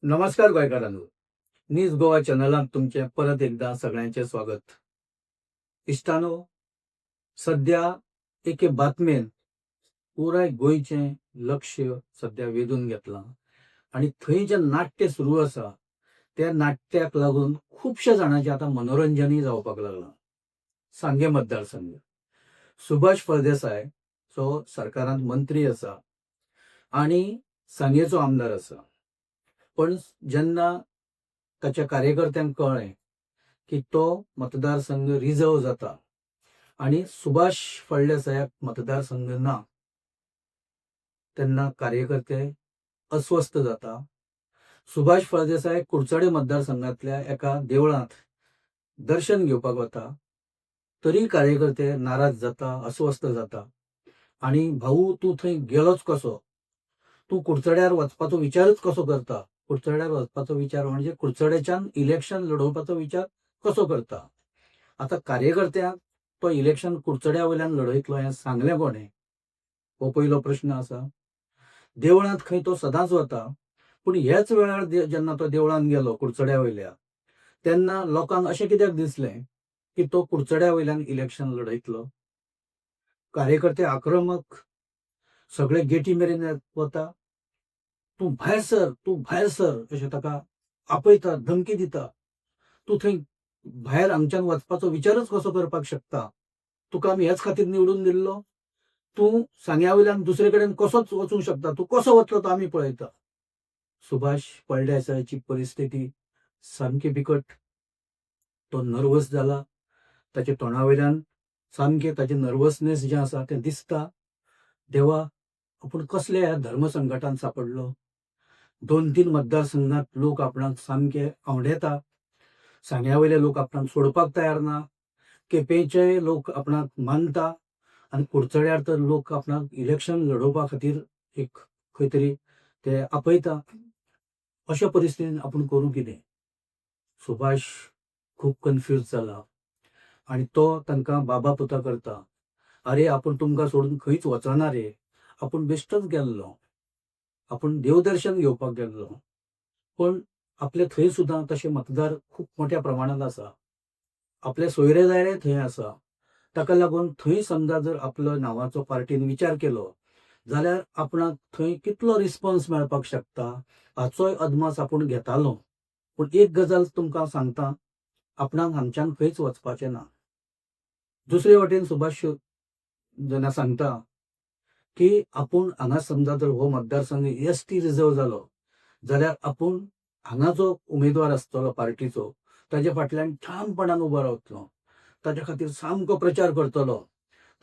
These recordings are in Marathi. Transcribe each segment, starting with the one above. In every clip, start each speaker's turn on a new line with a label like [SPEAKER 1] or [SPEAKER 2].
[SPEAKER 1] नमस्कार गोंयकारांनो. न्यूज गोवा चॅनलात तुमचे परत एकदा सगळ्यांचे स्वागत. इश्टानो, सध्या एके बातमेन पुराय गोंयचें लक्ष सध्या वेधून घेतलां आणि थंय जें नाट्य सुरू आसा त्या नाट्याक लागून खुबशे जाणांचें आतां मनोरंजनूय जावपाक लागलां. सांगे मतदारसंघ सुभाष फळदेसाय जो सरकारांत मंत्री आसा आणि सांगेचो आमदार आसा. पण जेन्ना ताच्या कार्यकर्त्यांक कळ्ळें की तो मतदारसंघ रिझर्व जाता आणि सुभाष फळदेसायाक मतदारसंघ ना, तेन्ना कार्यकर्ते अस्वस्थ जाता. सुभाष फळदेसाय कुडचडे मतदारसंघातल्या एका देवळांत दर्शन घेवपाक वता, तरी कार्यकर्ते नाराज जाता, अस्वस्थ जाता आणि भाऊ तूं थंय गेलोच कसो, तूं कुडचड्यार वचपाचो विचारच कसो करता, कुडचड्यार वचपाचो विचार म्हणजे कुडचड्याच्यान इलेक्शन लडोवपाचो विचार कसो करता. आता कार्यकर्त्यांक तो इलेक्शन कुडचड्या वयल्यान लढयतलो हें सांगलें कोणें, हो पयलो प्रश्न आसा. देवळांत खंय तो सदांच वता, पूण ह्याच वेळार जेन्ना तो देवळांत गेलो कुडचड्या वयल्या, तेन्ना लोकांक अशें कित्याक दिसलें की तो कुडचड्या वयल्यान इलेक्शन लढयतलो. कार्यकर्ते आक्रमक, सगळे गेटी मेरेन वता, तूं भायर सर, तूं भायर सर अशें ताका आपयता, धमकी दिता. तूं थंय भायर हांगच्यान वचपाचो विचारच कसो करपाक शकता, तुका आमी हेच खातीर निवडून दिल्लो, तूं सांग्या वयल्यान दुसरे कडेन कसोच वचूंक शकता, तूं कसो वतलो तो आमी पळयता. सुभाष फळदेसायाची परिस्थिती सामकी बिकट. तो नर्वस जाला, ताच्या तोंडा वयल्यान सामकें ताचें नर्वसनेस जें आसा तें दिसता. देवा, आपूण कसल्या ह्या धर्मसंकटांत सांपडलो. 2-3 मतदारसंघात लोक आपणाक सामके आवडेता, सांग्या वयले लोक आपणाक सोडपाक तयार ना, केपेंचे लोक आपणाक मानता आनी कुडचड्यार तर लोक आपणाक इलेक्शन लडोवपा खातीर एक खंय तरी ते आपयता. अशा परिस्थितीन आपूण करूं कितें. सुभाष खूब कन्फ्यूज जाला आनी तो तांकां बाबा पुता करता. आरे आपूण तुमकां सोडून खंयच वचना रे, आपूण बेश्टोच गेल्लो, आपूण देवदर्शन घेवपाक गेल्लो. पण आपले थंय सुद्दां तशे मतदार खूब मोठ्या प्रमाणांत आसा, आपले सोयरे दायरे थंय आसा. ताका लागून थंय समजा जर आपलो नांवाचो पार्टीन विचार केलो जाल्यार आपणाक थंय कितलो रिस्पॉन्स मेळपाक शकता हाचोय अदमास आपूण घेतालो. पूण एक गजाल तुमकां सांगता, आपणाक हांगच्यान खंयच वचपाचें ना. दुसरे वटेन सुभाष जेन्ना सांगता की आपूण हांगा समजा जर हो मतदारसंघ एसटी रिझर्व जालो जाल्यार आपूण हांगा जो उमेदवार आसतलो पार्टीचो ताचे फाटल्यान ठामपणान उबो रावतलो, ताचे खातीर सामको प्रचार करतलो,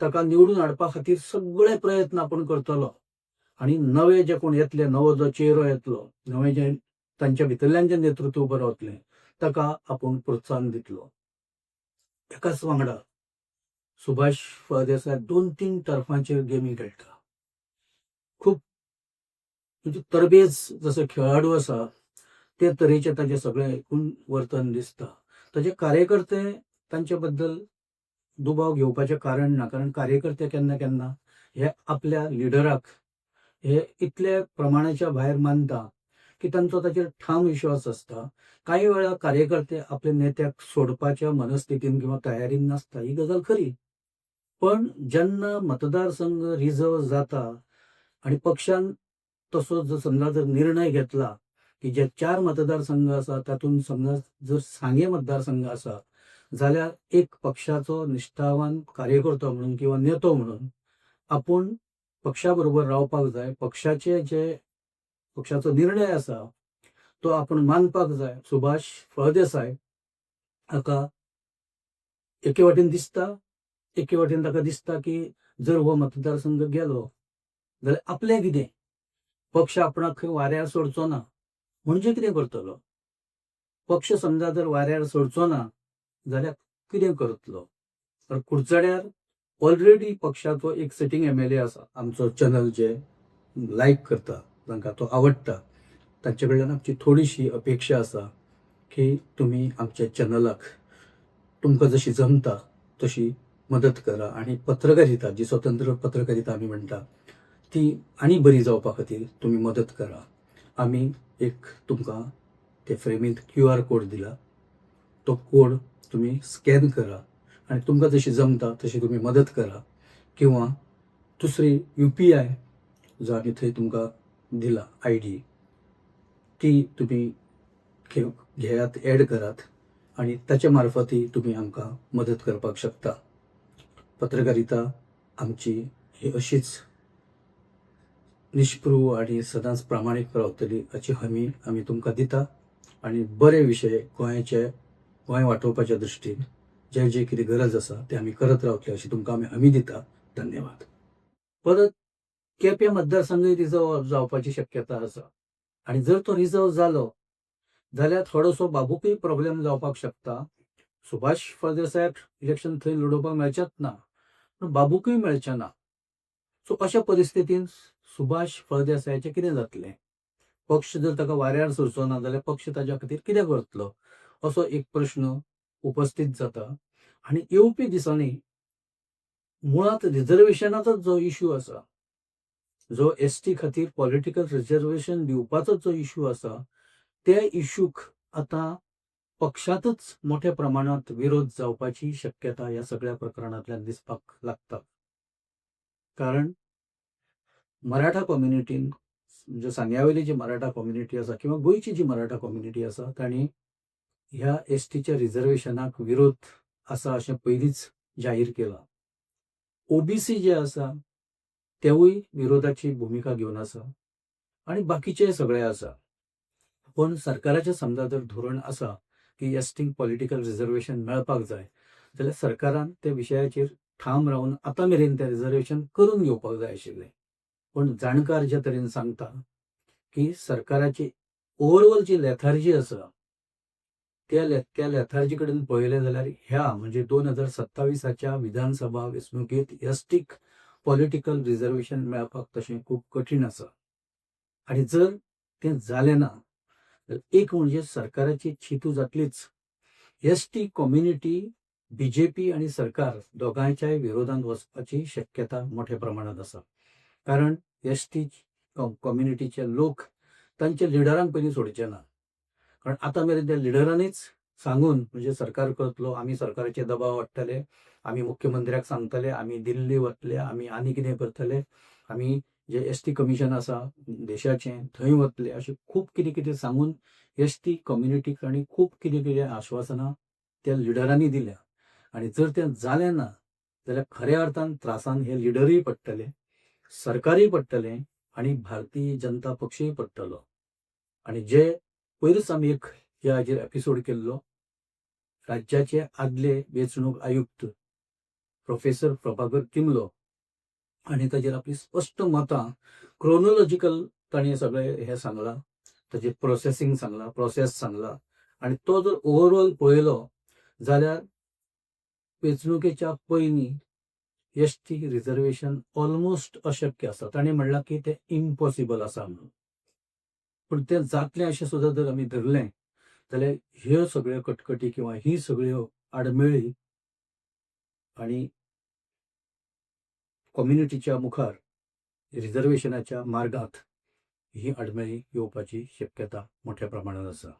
[SPEAKER 1] ताका निवडून हाडपा खातीर सगळे प्रयत्न आपूण करतलो आनी नवे जे कोण येतले, नवो जो चेहरो येतलो, नवे जे तांच्या भितरल्यान जे नेतृत्व उबो रावतलें ताका आपूण प्रोत्साहन दितलो. एकाच वांगडा सुभाष फळदेसाय 2-3 टर्फांचेर गेमी खेळटा. खूब म्हणजे तरबेज जसो खेळाडू आसा ते तरेचे ताचे सगळे एकूण वर्तन दिसता. ताचे कार्यकर्ते तांचे बद्दल दुबाव घेवपाचें कारण ना, कारण कार्यकर्ते केन्ना केन्ना हे आपल्या लिडराक हे इतले प्रमाणाच्या भायर मानता की तांचो ताचेर ठाम विश्वास आसता. काही वेळा कार्यकर्ते आपल्या नेत्याक सोडपाच्या मनस्थितीन किंवा तयारीन नासता, ही गजाल खरी. पण जेन्ना मतदारसंघ रिझर्व जाता आणि पक्षान तसो जर समजा जर निर्णय घेतला की जे 4 मतदारसंघ आसा तातूंत समजा जर सांगे मतदारसंघ आसा जाल्यार एक पक्षाचो निश्ठावान कार्यकर्तो म्हणून किंवा नेतो म्हणून आपूण पक्षा बरोबर रावपाक जाय. पक्षाचो निर्णय आसा तो आपूण मानपाक जाय. सुभाष फळदेसाय हाका एके वाटेन दिसता, एके वाटेन ताका दिसता की जर हो मतदारसंघ गेलो जाल्यार आपलें कितें, पक्ष आपणाक खंय वाऱ्यार सोडचो ना म्हणजे कितें करतलो. पक्ष समजा जर वाऱ्यार सोडचो ना जाल्यार कितें करतलो. तर कुडचड्यार ऑलरेडी पक्षाचो एक सिटींग MLA आसा, आमचो चॅनल जे लायक करता, तांकां तो आवडटा, तांचे कडल्यान आमची थोडीशी अपेक्षा आसा की तुमी आमच्या चॅनलाक तुमकां जशी जमता तशी मदत करा आनी पत्रकारिता जी स्वतंत्र पत्रकारिता आमी म्हणटा ती आनी बरी जावपा खातीर तुमी मदत करा. आम्ही एक तुमकां ते फ्रेमींत QR कोड दिला. तो कोड तुम्ही स्कॅन करा आणि तुमकां जशी जमता तशी तुम्ही मदत करा, किंवा दुसरी UPI जो आम्ही थंय तुमकां दिला ID, ती तुम्ही घेयात, ॲड करात आणि ताच्या मार्फतूय तुम्ही आमकां मदत करपाक शकता. पत्रकारिता आमची ही अशीच निष्प्रूव आणि सदांच प्रामाणीक रावतली हाची हमी आमी तुमकां दिता आणि बरे विशय गोंय वाटावपाच्या दृश्टीन जे कितें गरज आसा ते आमी करत रावतले अशी तुमकां आमी हमी दिता. धन्यवाद. परत केप्यां मतदारसंघय रिझर्व जावपाची शक्यता आसा आणि जर तो रिझर्व जालो जाल्यार थोडोसो बाबूकय प्रॉब्लेम जावपाक शकता. सुभाष फळदेसायाक इलेक्शन थंय लडोवपाक मेळचेंच ना, पूण बाबूकय मेळचें ना. सो अशा परिस्थितीन सुभाष फळदेसायाचें कितें जातलें? पक्ष जर ताका वाऱ्यार सरचो ना जाल्यार पक्ष ताच्या खातीर कितें करतलो असो एक प्रश्न उपस्थित जाता. आनी येवपी दिसांनी मुळात रिझर्वेशनाचोच जो इश्यू आसा, जो ST खातीर पॉलिटिकल रिझर्वेशन दिवपाचो जो इश्यू आसा, त्या इश्यूक आतां पक्षांतच मोठ्या प्रमाणांत विरोध जावपाची शक्यता ह्या सगळ्या प्रकरणांतल्यान दिसपाक लागता. कारण मराठा कम्युनिटीन, म्हणजे सांग्यावयली जी मराठा कम्युनिटी आसा किंवा गोंयची जी मराठा कम्युनिटी आसा, तांणी ह्या STच्या रिझर्वेशनाक विरोध आसा अशें पयलींच जाहीर केलां. OBC जे आसा तेवूय विरोधाची भुमिका घेवन आसा आनी बाकीचे सगळे आसा. पण सरकाराचें समजा जर धोरण आसा की STंक पॉलिटिकल रिझर्वेशन मेळपाक जाय, जाल्यार सरकारान त्या विशयाचेर ठाम रावन आतां मेरेन तें रिझर्वेशन करून घेवपाक जाय आशिल्लें. पण जाणकार ज्या तरेन सांगता की सरकाराची ओवरऑल जी लेथार्जी आसा, त्या लेथार्जी कडेन पळयलें जाल्यार ह्या म्हणजे 2027च्या विधानसभा वेंचणुकेंत STक पॉलिटिकल रिझर्वेशन मेळपाक तशें खूब कठीण आसा. आनी जर तें जालें ना जाल्यार एक म्हणजे सरकाराची चिंतू जातलीच. ST कम्युनिटी BJP आनी सरकार दोगांयच्याय विरोधांत वचपाची शक्यता मोठ्या प्रमाणांत आसा. कारण ST कम्युनिटीचे लोक तांच्या लिडरांक पयलीं सोडचे ना. कारण आतां मेरेन त्या लिडरांनीच सांगून म्हणजे सरकार करतलो, आमी सरकाराचे दबाव हाडटले, आमी मुख्यमंत्र्याक सांगतले, आमी दिल्ली वतले, आमी आनी कितें करतले, आमी जे ST कमिशन आसा देशाचें थंय वतले, अशें खूब कितें कितें सांगून ST कम्युनिटीक आनी खूब कितें कितें आश्वासनां त्या लिडरांनी दिल्या. आनी जर तें जालें ना जाल्यार खऱ्या अर्थान त्रासान हे लिडरूय पडटले, सरकारूय पडटलें आनी भारतीय जनता पक्षूय पडटलो. आनी जे पयरूच आमी एक ह्या हाजेर एपिसोड केल्लो, राज्याचे आदले वेंचणूक आयुक्त प्रोफेसर प्रभाकर किमलो आनी ताजेर आपली स्पश्ट मतां क्रोनोलॉजिकल ताणें सगळें हें सांगलां, ताजें प्रोसेस सांगला. आनी तो जर ओवरऑल पळयलो जाल्यार वेंचणुकेच्या पयलीं ST रिझर्वेशन ऑलमोस्ट अशक्य आसा. ताणें म्हणलां की तें इम्पॉसिबल आसा म्हणून. पूण तें जातलें अशें सुद्दां जर आमी धरलें जाल्यार ह्यो सगळ्यो कटकटी किंवा ही सगळ्यो आडमेळी आनी कम्युनिटीच्या मुखार रिझर्वेशनाच्या मार्गांत ही आडमेळी येवपाची शक्यता मोठ्या प्रमाणांत आसा.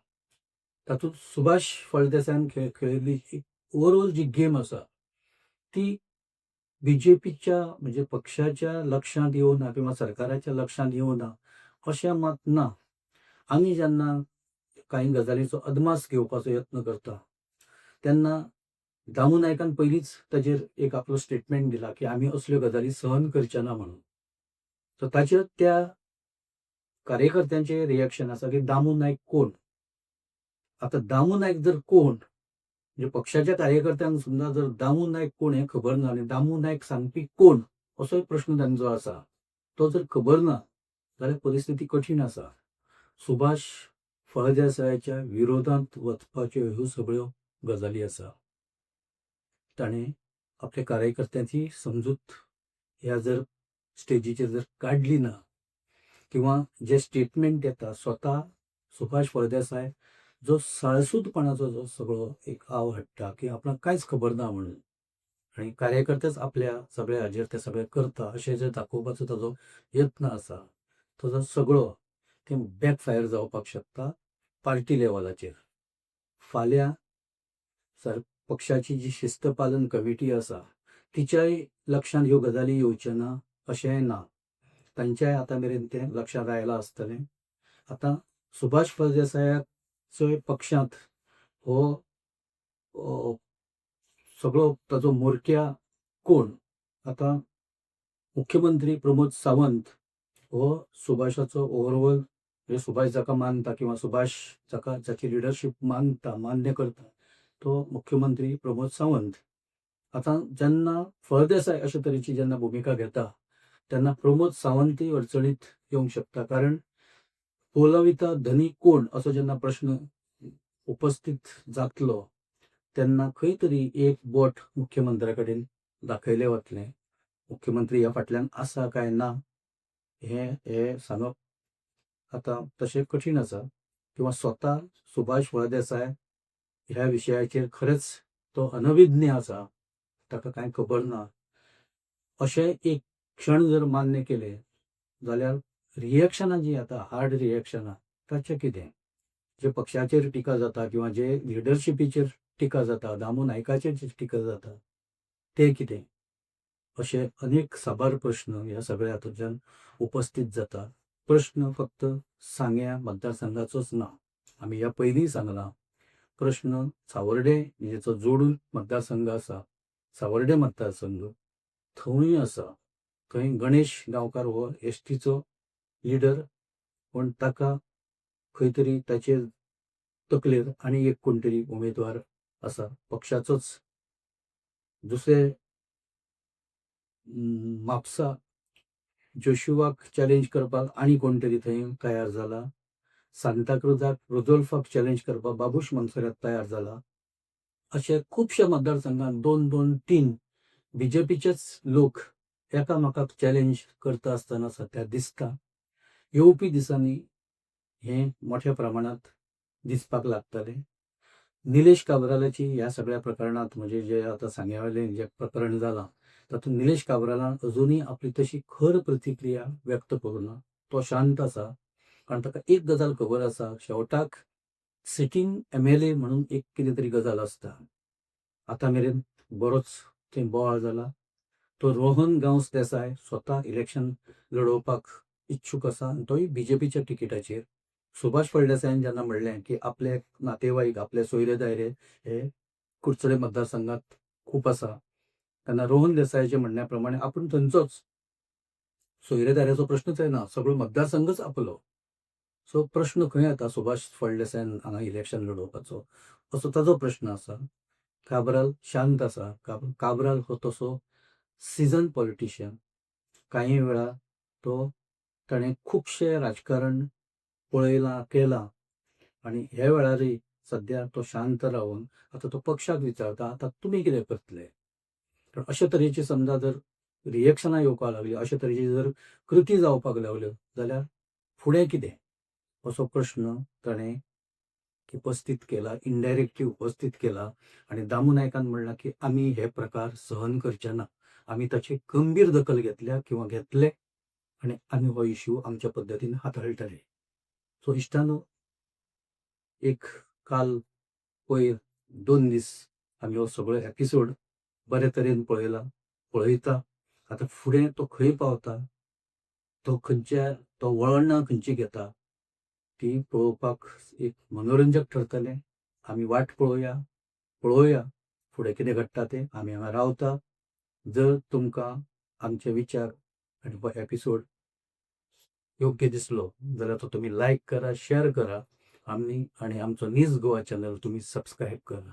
[SPEAKER 1] तातूंत सुभाष फळदेसायान खेळिल्ली ही ओवरऑल जी गेम आसा ती BJPच्या म्हणजे पक्षाच्या लक्षांत येवना किंवा सरकाराच्या लक्षांत येवना अशें मात ना. आमी जेन्ना कांय गजालींचो अदमास घेवपाचो यत्न करता तेन्ना दामू नायकान पयलींच ताजेर एक आपलो स्टेटमेंट दिला की आमी असल्यो गजाली सहन करचे ना म्हणून. सो ताचेर त्या कार्यकर्त्यांचें रिएक्शन आसा की दामू नायक कोण? आतां दामू नायक जर कोण, म्हणजे पक्षाच्या कार्यकर्त्यांक सुद्दां जर दामू नायक कोण हें खबर ना आनी दामू नायक सांगपी कोण असोय प्रश्न तांचो आसा, तो जर खबर ना जाल्यार परिस्थिती कठीण आसा. सुभाष फळदेसायाच्या विरोधांत वचपाच्यो ह्यो सगळ्यो गजाली आसा. ताणें आपल्या कार्यकर्त्यांची समजूत ह्या जर स्टेजीचेर जर काडली ना किंवा जे स्टेटमेंट देता स्वता सुभाष फळदेसाय जो साळसूदपणाचो जो सगळो एक आव हाडटा की आपणाक कांयच खबर ना म्हणून, आनी कार्यकर्तेच आपल्या सगळ्या हाजेर ते सगळें करता अशें जर दाखोवपाचो ताजो यत्न आसा, तो सगळो तें बॅकफायर जावपाक शकता पार्टी लेवलाचेर. फाल्यां पक्षाची जी शिस्तपालन कमिटी आसा तिच्याय लक्षांत ह्यो गजाली येवच्यो ना अशेंय ना. तांच्याय आतां मेरेन तें लक्षांत आयलां आसतलें. आतां सुभाष फळदेसायाचोय पक्षांत हो सगळो ताजो म्होरक्या कोण? आतां मुख्यमंत्री प्रमोद सावंत हो सुभाषाचो ओव्हरऑल म्हणजे सुभाष जाका मानता किंवा सुभाष जाची लिडरशीप मानता, मान्य करता तो मुख्यमंत्री प्रमोद सावंत. आतां जेन्ना फळदेसाय अशे तरेची जेन्ना भुमिका घेता तेन्ना प्रमोद सावंतय अडचणीत येवंक शकता. कारण पोलविता धनी कोण असो जेन्ना प्रश्न उपस्थित जातलो तेन्ना खंय तरी एक बोट मुख्यमंत्र्या कडेन दाखयलें वतलें. मुख्यमंत्री ह्या फाटल्यान आसा काय ना हे सांगप आतां तशें कठीण आसा. किंवा स्वता सुभाष फळदेसाय ह्या विशयाचेर खरेंच तो अनविज्ञ आसा, ताका कांय खबर ना अशें एक क्षण जर मान्य केलें जाल्यार रिएक्शनां जी येता, हार्ड रिएक्शनां, ताचें कितें? जे पक्षाचेर टिका जाता किंवा जे लिडरशिपीचेर टिका जाता, दामू नायकाचेर जी टिका जाता तें कितें? अशे अनेक साबार प्रश्न ह्या सगळ्या हातूंतल्यान उपस्थित जाता. प्रश्न फक्त सांग्या मतदारसंघाचोच ना, आमी ह्या पयलीं सांगलां. प्रश्न सावर्डे जेचो जोडून मतदारसंघ आसा, सावर्डे मतदारसंघ थंयूय आसा. थंय गणेश गांवकार हो एसटीचो लिडर, पण ताका खंय तरी ताचे तकलेर आनी एक कोण तरी उमेदवार आसा पक्षाचोच. दुसरे म्हापसा जोशुवाक चॅलेंज करपाक आनी कोण तरी थंय तयार जाला. सांताक्रुजाक रोजोल्फाक चॅलेंज करपाक बाबूश मोन्सेरात तयार जाला. अशे खुबशे मतदारसंघात 2-2, 3 बीजेपीचेच लोक एकामेकाक चॅलेंज करता आसतना सध्या दिसता. येवपी दिसांनी हे मोठ्या प्रमाणांत दिसपाक लागतलें. निलेश काब्रालाची ह्या सगळ्या प्रकरणांत म्हणजे जे आतां सांग्यावेलें जे प्रकरण जालां तातूंत निलेश काब्रालान अजुनूय आपली तशी खर प्रतिक्रिया व्यक्त करूना. तो शांत आसा. कारण ताका एक गजाल खबर आसा, शेवटाक सिटींग MLA म्हणून एक कितें तरी गजाल आसता. आतां मेरेन बरोच थंय बोवाळ जाला. तो रोहन गांवस देसाय स्वता इलेक्शन लडोवपाक इच्छूक आसा आनी तोय बीजेपीच्या तिकेटाचेर. सुभाष फळदेसायान जेन्ना म्हणलें की आपले नातेवाईक, आपले सोयरे दायरे हे कुडचडे मतदारसंघात खूब आसा, तेन्ना रोहन देसायाच्या म्हणण्या प्रमाणे आपूण थंयचोच. सोयरे दायऱ्याचो प्रश्नच येना, सगळो मतदारसंघच आपलो. सो प्रश्न खंय येता सुभाष फळदेसायान हांगा इलेक्शन लडोवपाचो असो ताजो प्रश्न आसा. काब्राल शांत आसा. काब्राल हो तसो सिजन पॉलिटिशियन. कांय वेळा ताणें खुबशे राजकारण पळयलां, केलां आनी हे वेळारय सद्या तो शांत रावन आतां तो पक्षाक विचारता, आतां तुमी कितें करतले? अशे तरेची समजा जर रिएक्शनां येवपाक लागली, अशे तरेची जर कृती जावपाक लागल्यो जाल्यार फुडें कितें असो प्रश्न ताणें उपस्थित केला, इनडायरेक्टली उपस्थित केला. आनी दामू नायकान म्हणलां की आमी हे प्रकार सहन करचे ना. आमी ताची गंभीर दखल घेतल्या किंवा घेतले आनी आमी हो इश्यू आमच्या पद्दतीन हाताळटले. सो इश्टानो, एक काल पयर 2 दीस आमी हो सगळो एपिसोड बरे तरेन पळयता. आतां फुडें तो खंय पावता, तो वळणां खंयची घेता ती पळोवपाक एक मनोरंजक ठरतलें. आमी वाट पळोवया फुडें कितें घडटा तें. आमी हांगा रावता. जर तुमकां आमचे विचार आनी हो एपिसोड योग्य दिसलो जाल्यार तो तुमी लायक करा, शेअर करा. आनी आमचो न्यूज गोवा चॅनल तुमी सबस्क्रायब करा.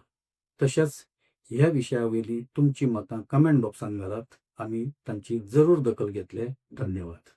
[SPEAKER 1] तशेंच ह्या विशया वयली तुमची मतां कमेंट बॉक्सान घालात. आमी तांची जरूर दखल घेतले. धन्यवाद.